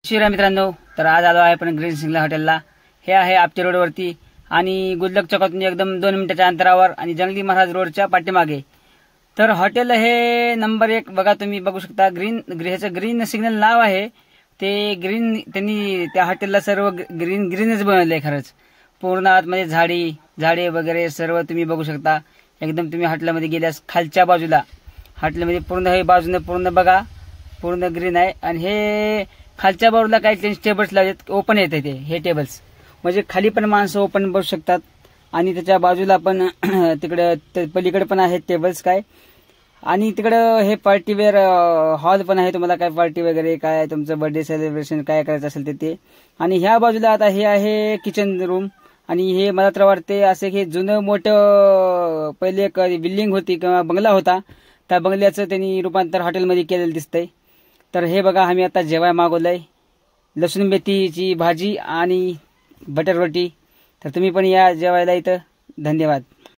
शिरा मित्रांनो, तर आज आलो आहे आपण ग्रीन सिंगला हॉटेलला। हे आहे आपटे रोडवरती आणि गुल्लक चौकातून एकदम 2 मिनिटाच्या अंतरावर आणि जंगली महाराज रोडच्या पाठीमागे। तर हॉटेल हे नंबर 1 बघा, तुम्ही बघू शकता। ग्रीन सिग्नल नाव आहे ते। ग्रीन त्यांनी त्या हॉटेलला सर्व ग्रीनच बनवलंय खरंच। पूर्ण आतमध्ये झाडे वगैरे सर्व तुम्ही बघू शकता। एकदम तुम्ही हॉटेलमध्ये गेल्यास खालच्या बाजूला हॉटेलमध्ये पूर्ण हे बाजूने पूर्ण बघा, पूर्ण ग्रीन आहे। आणि हे खालच्या बाजूला काही त्यांचे टेबल्स लावलेत, ओपन येते ते हे टेबल्स, म्हणजे खाली पण माणसं ओपन बसू शकतात। आणि त्याच्या बाजूला पण तिकडे पलीकडे पण आहेत टेबल्स काय। आणि तिकडे हे पार्टी वेअर हॉल पण आहे, तुम्हाला काय पार्टी वगैरे काय तुमचं बर्थडे सेलिब्रेशन काय करायचं असेल ते। आणि ह्या बाजूला आता हे आहे किचन रूम। आणि हे मला तर वाटते असे हे जुनं मोठं पहिले एक बिल्डिंग होती किंवा बंगला होता, त्या बंगल्याचं त्यांनी रूपांतर हॉटेलमध्ये केलेलं दिसतंय। तर हे बघा, आम्ही आता जेवाय मागवलंय लसूण मेथीची भाजी आणि बटर रोटी। तर तुम्ही पण या जेवायला इथं। धन्यवाद।